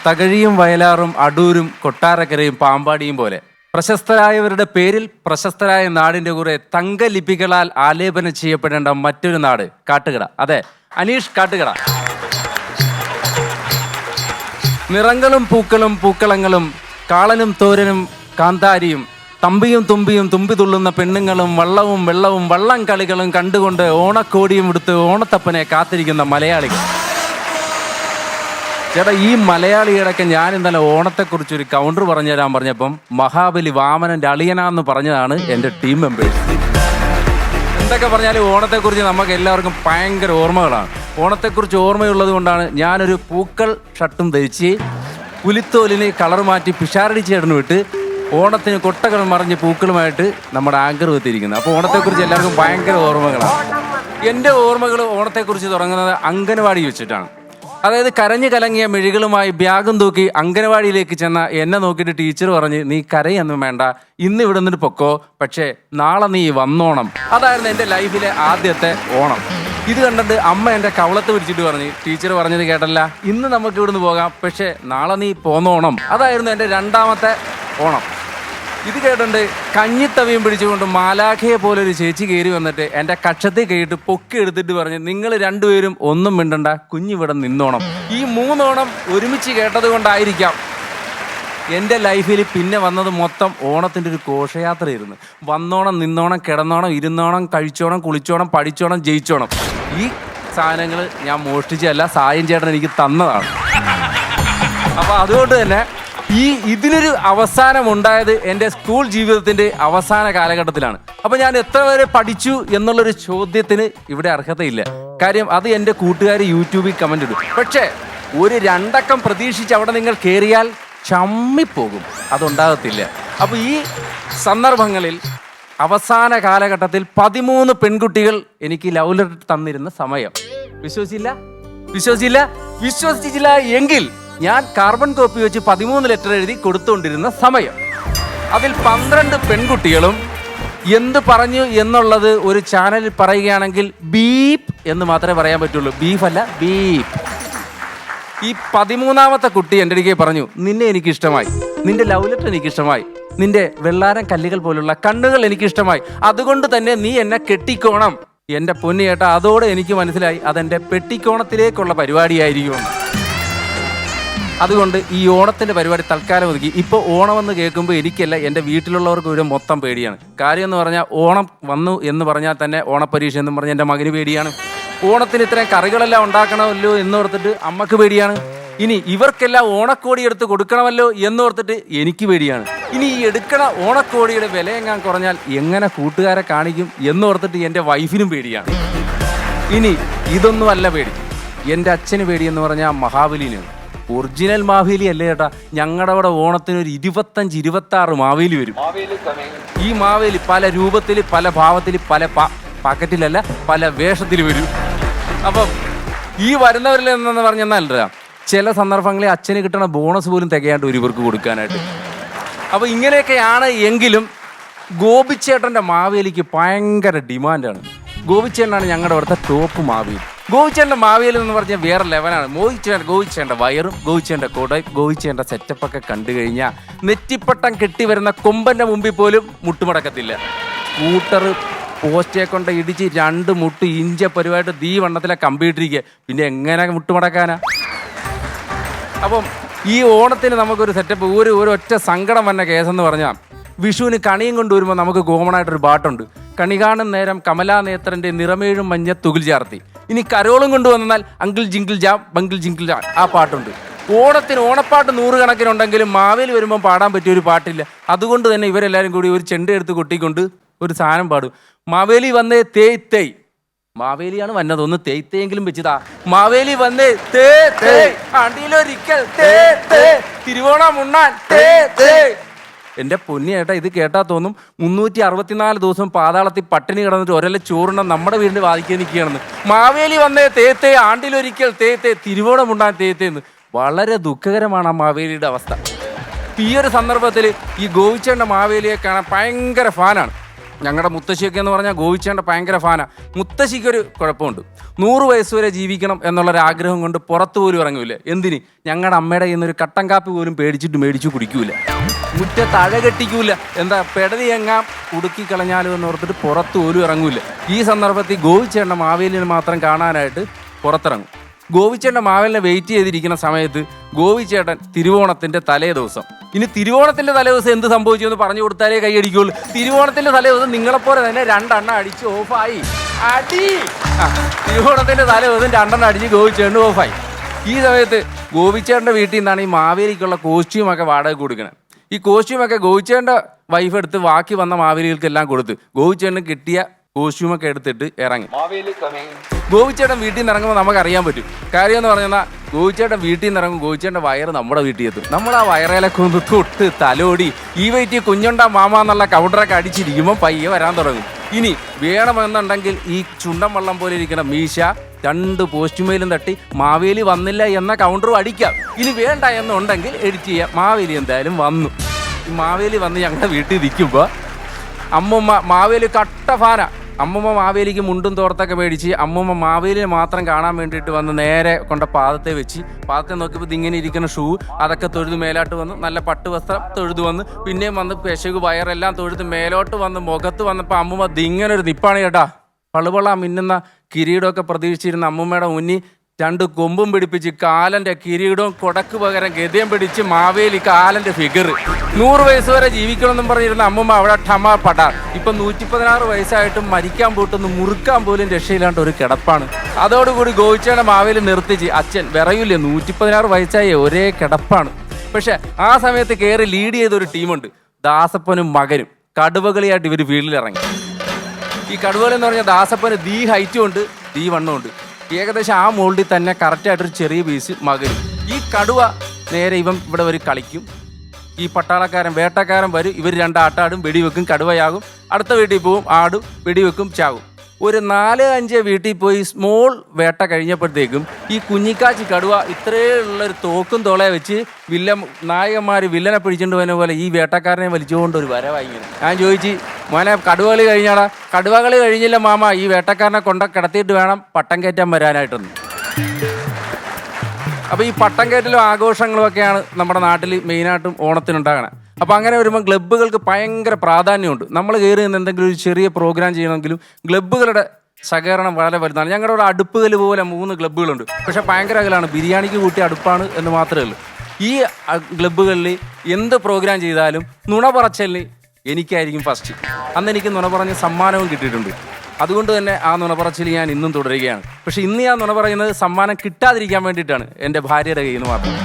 തകഴിയും വയലാറും അടൂരും കൊട്ടാരക്കരയും പാമ്പാടിയും പോലെ പ്രശസ്തരായവരുടെ പേരിൽ പ്രശസ്തരായ നാടിന്റെ കുറെ തങ്കലിപികളാൽ ആലേപനം ചെയ്യപ്പെടേണ്ട മറ്റൊരു നാട് കാട്ടുകട. അതെ, അനീഷ് കാട്ടുകട. നിറങ്ങളും പൂക്കളും പൂക്കളങ്ങളും കാളനും തോരനും കാന്താരിയും തമ്പിയും തുമ്പിയും തുമ്പി തുള്ളുന്ന പെണ്ണുങ്ങളും വള്ളവും വെള്ളവും വള്ളം കളികളും കണ്ടുകൊണ്ട് ഓണക്കോടിയും എടുത്ത് ഓണത്തപ്പനെ കാത്തിരിക്കുന്ന മലയാളികൾ. ചേട്ടാ, ഈ മലയാളികളൊക്കെ ഞാൻ ഇന്നലെ ഓണത്തെക്കുറിച്ചൊരു കൗണ്ടർ പറഞ്ഞു തരാൻ പറഞ്ഞപ്പം മഹാബലി വാമനൻ്റെ അളിയനാന്ന് പറഞ്ഞതാണ് എൻ്റെ ടീം മെമ്പേഴ്സ്. എന്തൊക്കെ പറഞ്ഞാലും ഓണത്തെക്കുറിച്ച് നമുക്ക് എല്ലാവർക്കും ഭയങ്കര ഓർമ്മകളാണ്. ഓണത്തെക്കുറിച്ച് ഓർമ്മയുള്ളത് കൊണ്ടാണ് ഞാനൊരു പൂക്കൾ ഷർട്ടും ധരിച്ച് പുലിത്തോലിന് കളർ മാറ്റി പിഷാരടി ചേട്ടന് വിട്ട് ഓണത്തിന് കൊട്ടകൾ മറിഞ്ഞ് പൂക്കളുമായിട്ട് നമ്മുടെ ആങ്കർ എത്തിയിരിക്കുന്നത്. അപ്പോൾ ഓണത്തെക്കുറിച്ച് എല്ലാവർക്കും ഭയങ്കര ഓർമ്മകളാണ്. എൻ്റെ ഓർമ്മകൾ ഓണത്തെക്കുറിച്ച് തുടങ്ങുന്നത് അംഗനവാടി വെച്ചിട്ടാണ്. അതായത് കരഞ്ഞു കലങ്ങിയ മിഴികളുമായി ബാഗും തൂക്കി അംഗനവാടിയിലേക്ക് ചെന്ന എന്നെ നോക്കിയിട്ട് ടീച്ചർ പറഞ്ഞ്, നീ കരയൊന്നും വേണ്ട, ഇന്ന് ഇവിടെ നിന്നിട്ട് പൊക്കോ, പക്ഷേ നാളെ നീ വന്നോണം. അതായിരുന്നു എൻ്റെ ലൈഫിലെ ആദ്യത്തെ ഓണം. ഇത് കണ്ടിട്ട് അമ്മ എൻ്റെ കവളത്ത് പിടിച്ചിട്ട് പറഞ്ഞ്, ടീച്ചർ പറഞ്ഞത് കേട്ടല്ല, ഇന്ന് നമുക്ക് ഇവിടുന്ന് പോകാം, പക്ഷേ നാളെ നീ പോന്നോണം. അതായിരുന്നു എൻ്റെ രണ്ടാമത്തെ ഓണം. ഇത് കേട്ടിട്ട് കഞ്ഞിത്തവിയും പിടിച്ചുകൊണ്ട് മാലാഖയെ പോലെ ഒരു ചേച്ചി കയറി വന്നിട്ട് എൻ്റെ കക്ഷത്തിൽ കയറിയിട്ട് പൊക്കി എടുത്തിട്ട് പറഞ്ഞ്, നിങ്ങൾ രണ്ടുപേരും ഒന്നും മിണ്ടണ്ട, കുഞ്ഞിവിടെ നിന്നോണം. ഈ മൂന്നോണം ഒരുമിച്ച് കേട്ടത് കൊണ്ടായിരിക്കാം എൻ്റെ ലൈഫിൽ പിന്നെ വന്നത് മൊത്തം ഓണത്തിൻ്റെ ഒരു ഘോഷയാത്രയായിരുന്നു. വന്നോണം, നിന്നോണം, കിടന്നോണം, ഇരുന്നോണം, കഴിച്ചോണം, കുളിച്ചോണം, പഠിച്ചോണം, ജയിച്ചോണം. ഈ സാധനങ്ങൾ ഞാൻ മോഷ്ടിച്ചല്ല, സായം ചേട്ടൻ എനിക്ക് തന്നതാണ്. അപ്പോൾ അതുകൊണ്ട് തന്നെ ഇതിനൊരു അവസാനം ഉണ്ടായത് എൻ്റെ സ്കൂൾ ജീവിതത്തിൻ്റെ അവസാന കാലഘട്ടത്തിലാണ്. അപ്പോൾ ഞാൻ എത്ര വരെ പഠിച്ചു എന്നുള്ളൊരു ചോദ്യത്തിന് ഇവിടെ അർഹതയില്ല. കാര്യം അത് എൻ്റെ കൂട്ടുകാർ യൂട്യൂബിൽ കമൻ്റ് ഇടും. പക്ഷേ ഒരു രണ്ടക്കം പ്രതീക്ഷിച്ച് അവിടെ നിങ്ങൾ കയറിയാൽ ചമ്മിപ്പോകും, അതുണ്ടാകത്തില്ല. അപ്പോൾ ഈ സന്ദർഭങ്ങളിൽ അവസാന കാലഘട്ടത്തിൽ 13 പെൺകുട്ടികൾ എനിക്ക് ലവ് ലെറ്റർ തന്നിരുന്ന സമയം. വിശ്വസിച്ചില്ല എങ്കിൽ ഞാൻ കാർബൺ കോപ്പി വെച്ച് 13 ലെറ്റർ എഴുതി കൊടുത്തുകൊണ്ടിരുന്ന സമയം. അതിൽ 12 പെൺകുട്ടികളും എന്ത് പറഞ്ഞു എന്നുള്ളത് ഒരു ചാനലിൽ പറയുകയാണെങ്കിൽ ബീപ്പ് എന്ന് മാത്രമേ പറയാൻ പറ്റുള്ളൂ. ബീഫല്ല, ബീപ്പ്. ഈ 13ാമത്തെ കുട്ടി എൻ്റെ അടുക്കൽ പറഞ്ഞു, നിന്നെ എനിക്കിഷ്ടമായി, നിന്റെ ലവ് ലെറ്റർ എനിക്കിഷ്ടമായി, നിന്റെ വെള്ളാരം കല്ലുകൾ പോലുള്ള കണ്ണുകൾ എനിക്കിഷ്ടമായി, അതുകൊണ്ട് തന്നെ നീ എന്നെ കെട്ടിക്കോണം. എൻ്റെ പൊന്നു ചേട്ടാ, അതോടെ എനിക്ക് മനസ്സിലായി അതെൻ്റെ പെട്ടിക്കോണത്തിലേക്കുള്ള പരിപാടിയായിരിക്കും. അതുകൊണ്ട് ഈ ഓണത്തിൻ്റെ പരിപാടി തൽക്കാലം ഒതുക്കി. ഇപ്പോൾ ഓണമെന്ന് കേൾക്കുമ്പോൾ എനിക്കല്ല, എൻ്റെ വീട്ടിലുള്ളവർക്ക് ഒരു മൊത്തം പേടിയാണ്. കാര്യം എന്ന് പറഞ്ഞാൽ ഓണം വന്നു എന്ന് പറഞ്ഞാൽ തന്നെ ഓണപ്പരീക്ഷ എന്നും പറഞ്ഞാൽ എൻ്റെ മകന് പേടിയാണ്. ഓണത്തിന് ഇത്രയും കറികളെല്ലാം ഉണ്ടാക്കണമല്ലോ എന്നോർത്തിട്ട് അമ്മക്ക് പേടിയാണ്. ഇനി ഇവർക്കെല്ലാം ഓണക്കോടി എടുത്ത് കൊടുക്കണമല്ലോ എന്നോർത്തിട്ട് എനിക്ക് പേടിയാണ്. ഇനി ഈ എടുക്കണ ഓണക്കോടിയുടെ വില എങ്ങാൻ കുറഞ്ഞാൽ എങ്ങനെ കൂട്ടുകാരെ കാണിക്കും എന്നോർത്തിട്ട് എൻ്റെ വൈഫിനും പേടിയാണ്. ഇനി ഇതൊന്നുമല്ല പേടി, എൻ്റെ അച്ഛന് പേടിയെന്ന് പറഞ്ഞാൽ മഹാബലിനാണ്. ഒറിജിനൽ മാവേലി അല്ലേ ചേട്ടാ, ഞങ്ങളുടെ അവിടെ ഓണത്തിന് ഒരു 25-26 മാവേലി വരും. ഈ മാവേലി പല രൂപത്തിൽ, പല ഭാവത്തിൽ, പല പാക്കറ്റിലല്ല, പല വേഷത്തിൽ വരും. അപ്പം ഈ വരുന്നവരിൽ എന്നു പറഞ്ഞാൽ ചില സന്ദർഭങ്ങളിൽ അച്ഛന് കിട്ടണ ബോണസ് പോലും തികയാണ്ട് ഒരുവർക്ക് കൊടുക്കാനായിട്ട്. അപ്പോൾ ഇങ്ങനെയൊക്കെയാണ്. എങ്കിലും ഗോപിച്ചേട്ടൻ്റെ മാവേലിക്ക് ഭയങ്കര ഡിമാൻഡാണ്. ഗോപിച്ചേട്ടനാണ് ഞങ്ങളുടെ അവിടുത്തെ ടോപ്പ് മാവേലി. ഗോപിച്ചേട്ടൻ്റെ മാവേലി എന്ന് പറഞ്ഞാൽ വേറെ ലെവലാണ്. ഗോപിച്ചേട്ടൻ്റെ വയറും ഗോപിച്ചേട്ടൻ്റെ കൊടയും ഗോപിച്ചേട്ടൻ്റെ സെറ്റപ്പൊക്കെ കണ്ടു കഴിഞ്ഞാൽ നെറ്റിപ്പട്ടം കെട്ടി വരുന്ന കൊമ്പൻ്റെ മുമ്പിൽ പോലും മുട്ടുമടക്കത്തില്ല. സ്കൂട്ടർ പോസ്റ്റേ കൊണ്ട് ഇടിച്ച് 2 മുട്ട് ഇഞ്ച പരിവായിട്ട് വണ്ണത്തിലെ കമ്പിയിട്ടിരിക്കുക, പിന്നെ എങ്ങനെ മുട്ടുമടക്കാനാ? അപ്പം ഈ ഓണത്തിന് നമുക്കൊരു സെറ്റപ്പ്, ഒരൊറ്റ സങ്കടം വന്ന കേസെന്ന് പറഞ്ഞാൽ, വിഷുവിന് കണിയും കൊണ്ടുവരുമ്പോൾ നമുക്ക് കോമണായിട്ടൊരു പാട്ടുണ്ട്, കണി കാണും നേരം കമലാനേത്രൻ്റെ നിറമേഴും മഞ്ഞ തുകിൽ ചാർത്തി. ഇനി കരോളും കൊണ്ടുവന്നാൽ അങ്കിൾ ജിങ്കിൾ ജാം ബങ്കിൾ ജിങ്കിൾ ജാം, ആ പാട്ടുണ്ട്. ഓണത്തിന് ഓണപ്പാട്ട് 100 കണക്കിനുണ്ടെങ്കിലും മാവേലി വരുമ്പോൾ പാടാൻ പറ്റിയ ഒരു പാട്ടില്ല. അതുകൊണ്ട് തന്നെ ഇവരെല്ലാവരും കൂടി ഒരു ചെണ്ട എടുത്ത് കൊട്ടിക്കൊണ്ട് ഒരു സാധനം പാടും. മാവേലി വന്നേ തേയ് തേയ്. മാവേലിയാണ് വന്നത്, ഒന്ന് തേയ് തേയെങ്കിലും വെച്ചതാ. മാവേലി വന്നേ തേ തേ, അടിയിലൊരിക്കൽ തേ തേ, തിരുവോണം ഉണ്ണാൻ തേ തേ. എൻ്റെ പൊന്നി ഏട്ടാ, ഇത് കേട്ടാൽ തോന്നും 364 ദിവസം പാതാളത്തിൽ പട്ടിണി കിടന്നിട്ട് ഒരല്ല ചോറുണ്ണ നമ്മുടെ വീടിൻ്റെ വാദിക്കാൻ നിൽക്കുകയാണെന്ന്. മാവേലി വന്നേ തേ തേ, ആണ്ടിലൊരിക്കൽ തേ തേ, തിരുവോണം ഉണ്ണാൻ തേ തേന്ന്. വളരെ ദുഃഖകരമാണ് ആ മാവേലിയുടെ അവസ്ഥ. ഈ ഒരു സന്ദർഭത്തിൽ ഈ ഗോപിച്ചേട്ടൻ്റെ മാവേലിയെ കാണാൻ ഭയങ്കര ഫാനാണ്. ഞങ്ങളുടെ മുത്തശ്ശിയൊക്കെ എന്ന് പറഞ്ഞാൽ ഗോവിച്ചേട്ടൻ്റെ ഭയങ്കര ഫാനാ. മുത്തശ്ശിക്കൊരു കുഴപ്പമുണ്ട്, 100 വയസ്സ് വരെ ജീവിക്കണം എന്നുള്ളൊരാഗ്രഹം കൊണ്ട് പുറത്തു പോലും ഇറങ്ങൂല. എന്തിന്? ഞങ്ങളുടെ അമ്മയുടെ ഇന്നൊരു കട്ടൻ കാപ്പി പോലും മേടിച്ചു കുടിക്കൂല, മുറ്റത്ത് അഴകെട്ടിക്കൂല, എന്താ പെടലി എങ്ങാം ഉടുക്കിക്കളഞ്ഞാലും എന്ന് ഓർത്തിട്ട് പുറത്തു പോലും ഇറങ്ങൂല. ഈ സന്ദർഭത്തിൽ ഗോവിച്ചേട്ടൻ്റെ മാവേലിനെ മാത്രം കാണാനായിട്ട് പുറത്തിറങ്ങും. ഗോവിച്ചേട്ടൻ്റെ മാവേലിനെ വെയിറ്റ് ചെയ്തിരിക്കുന്ന സമയത്ത് ഗോവിച്ചേട്ടൻ തിരുവോണത്തിൻ്റെ തലേ ദിവസം, ഇനി തിരുവോണത്തിൻ്റെ തലേ ദിവസം എന്ത് സംഭവിച്ചു എന്ന് പറഞ്ഞു കൊടുത്താലേ കൈയടിക്കുള്ളൂ. തിരുവോണത്തിൻ്റെ തലേ ദിവസം നിങ്ങളെപ്പോലെ തന്നെ 2 എണ്ണം അടിച്ച് ഓഫായി. അടി തിരുവോണത്തിൻ്റെ തലേ ദിവസം 2 എണ്ണം അടിച്ച് ഗോവിച്ചേട്ടൻ ഓഫായി. ഈ സമയത്ത് ഗോവിച്ചേട്ടൻ്റെ വീട്ടിൽ നിന്നാണ് ഈ മാവേലിക്കുള്ള കോസ്റ്റ്യൂമൊക്കെ വാടക കൊടുക്കണത്. ഈ കോസ്റ്റ്യൂമൊക്കെ ഗോവിച്ചേട്ടൻ്റെ വൈഫ് എടുത്ത് ബാക്കി വന്ന മാവേലികൾക്കെല്ലാം കൊടുത്ത് ഗോവിച്ചേട്ടന് കിട്ടിയ കോസ്റ്റ്യൂമൊക്കെ എടുത്തിട്ട് ഇറങ്ങി. ഗോവിച്ചേട്ടൻ വീട്ടിൽ നിന്ന് ഇറങ്ങുമ്പോൾ നമുക്ക് അറിയാൻ പറ്റും. കാര്യം എന്ന് പറഞ്ഞാൽ ഗോവിച്ചേട്ടൻ വീട്ടിൽ നിന്ന് ഇറങ്ങും, ഗോവിച്ചേട്ടൻ്റെ വയറ് നമ്മുടെ വീട്ടിൽ എത്തും. നമ്മൾ ആ വയറേലൊക്കെ ഒന്ന് തൊട്ട് തലോടി ഈ വൈറ്റി കുഞ്ഞുണ്ടാ മാമ എന്നുള്ള കൗണ്ടറൊക്കെ അടിച്ചിരിക്കുമ്പോൾ പയ്യെ വരാൻ തുടങ്ങും. ഇനി വേണമെന്നുണ്ടെങ്കിൽ ഈ ചുണ്ടൻ വള്ളം പോലെ ഇരിക്കുന്ന മീശ 2 പോസ്റ്റുമേലും തട്ടി മാവേലി വന്നില്ല എന്ന കൗണ്ടറും അടിക്കാം. ഇനി വേണ്ട എന്നുണ്ടെങ്കിൽ എഡിറ്റ് ചെയ്യാം. മാവേലി എന്തായാലും വന്നു. ഈ മാവേലി വന്ന് ഞങ്ങളുടെ വീട്ടിൽ നിൽക്കുമ്പോൾ അമ്മൂമ്മ മാവേലി കട്ട ഫാന. അമ്മൂമ്മ മാവേലിക്ക് മുണ്ടും തോർത്തൊക്കെ മേടിച്ച് അമ്മൂമ്മ മാവേലിനെ മാത്രം കാണാൻ വേണ്ടിയിട്ട് വന്ന് നേരെ കൊണ്ട പാദത്തെ വെച്ച്, പാദത്തെ നോക്കിയപ്പോൾ ഇതിങ്ങനെ ഇരിക്കുന്ന ഷൂ അതൊക്കെ തൊഴുത് മേലോട്ട് വന്ന്, നല്ല പട്ടുവസ്ത്രം തൊഴുത് വന്ന്, പിന്നെയും വന്ന് പെശക് വയറെല്ലാം തൊഴുത് മേലോട്ട് വന്ന് മുഖത്ത് വന്നപ്പോൾ അമ്മൂമ്മ ഇതിങ്ങനെ ഒരു നിപ്പാണ് കേട്ടാ. പളുപള മിന്നുന്ന കിരീടമൊക്കെ പ്രതീക്ഷിച്ചിരുന്ന അമ്മൂമ്മയുടെ മുന്നിൽ 2 കൊമ്പും പിടിപ്പിച്ച് കാലൻ്റെ കിരീടവും കൊടക്ക് പകരം ഗതയും പിടിച്ച് മാവേലി കാലൻ്റെ ഫിഗർ 100 വയസ്സ് വരെ ജീവിക്കണമെന്നും പറഞ്ഞിരുന്ന അമ്മൂമ്മ അവിടെ ഠമാ പടാ. ഇപ്പം 116 വയസ്സായിട്ടും മരിക്കാൻ പോട്ടൊന്ന് മുറുക്കാൻ പോലും രക്ഷയില്ലാണ്ട് ഒരു കിടപ്പാണ്. അതോടുകൂടി ഗോവിച്ചേട്ടൻ മാവേലി നിർത്തിച്ച്, അച്ഛൻ വിറയില്ലേ, 116 വയസ്സായി ഒരേ കിടപ്പാണ്. പക്ഷെ ആ സമയത്ത് കയറി ലീഡ് ചെയ്തൊരു ടീമുണ്ട്, ദാസപ്പനും മകനും. കടുവകളിയായിട്ട് ഇവർ ഫീൽഡിലിറങ്ങി. ഈ കടുവകളി എന്ന് പറഞ്ഞാൽ ദാസപ്പന് ദീ ഹൈറ്റും ഉണ്ട്, ദീ വണ്ണവും ഉണ്ട്. ഏകദേശം ആ മോൾഡിൽ തന്നെ കറക്റ്റായിട്ടൊരു ചെറിയ പീസ് മകനും. ഈ കടുവ നേരെ ഇവിടെ ഒരു കളിക്കും. ഈ പട്ടാളക്കാരൻ വേട്ടക്കാരൻ വരും, ഇവർ 2 ആട്ടാടും, വെടിവെക്കും, കടുവയാകും. അടുത്ത വീട്ടിൽ പോവും, ആടും, വെടിവെക്കും, ചാകും. ഒരു 4-5 വീട്ടിൽ പോയി സ്മോൾ വേട്ട കഴിഞ്ഞപ്പോഴത്തേക്കും ഈ കുഞ്ഞിക്കാച്ചി കടുവ ഇത്രയുള്ളൊരു തോക്കും തോളയെ വെച്ച് നായകന്മാർ വില്ലനെ പിടിച്ചുകൊണ്ട് പോയ പോലെ ഈ വേട്ടക്കാരനെ വലിച്ചുകൊണ്ട് ഒരു വരവായിങ്ങനെ. ഞാൻ ചോദിച്ചു, മോനെ കടുവകളി കഴിഞ്ഞാടാ? കടുവകളി കഴിഞ്ഞില്ല മാമ, ഈ വേട്ടക്കാരനെ കിടത്തിയിട്ട് വേണം പട്ടം കയറ്റാൻ വരാനായിട്ടൊന്ന്. അപ്പോൾ ഈ പട്ടം കയറ്റലും ആഘോഷങ്ങളും ഒക്കെയാണ് നമ്മുടെ നാട്ടിൽ മെയിനായിട്ടും ഓണത്തിനുണ്ടാകണത്. അപ്പോൾ അങ്ങനെ വരുമ്പോൾ ക്ലബ്ബുകൾക്ക് ഭയങ്കര പ്രാധാന്യമുണ്ട്. നമ്മൾ കയറി നിന്ന് എന്തെങ്കിലും ഒരു ചെറിയ പ്രോഗ്രാം ചെയ്യണമെങ്കിലും ക്ലബ്ബുകളുടെ സഹകരണം വളരെ വലുതാണ്. ഞങ്ങളുടെ ഒരു അടുപ്പുകൽ പോലെ 3 ക്ലബ്ബുകളുണ്ട്. പക്ഷേ ഭയങ്കര അകലാണ്, ബിരിയാണിക്ക് കൂട്ടിയ അടുപ്പാണ് എന്ന് മാത്രമേ ഉള്ളൂ. ഈ ക്ലബ്ബുകളിൽ എന്ത് പ്രോഗ്രാം ചെയ്താലും നുണ പറച്ചലിന് എനിക്കായിരിക്കും ഫസ്റ്റ്. അന്ന് എനിക്ക് നുണ പറഞ്ഞ സമ്മാനവും കിട്ടിയിട്ടുണ്ട്. അതുകൊണ്ട് തന്നെ ആ നുണ പറച്ചിൽ ഞാൻ ഇന്നും തുടരുകയാണ്. പക്ഷേ ഇന്ന് ഞാൻ നുണ പറയുന്നത് സമ്മാനം കിട്ടാതിരിക്കാൻ വേണ്ടിയിട്ടാണ്, എൻ്റെ ഭാര്യയുടെ കയ്യിൽ നിന്ന് മാത്രം.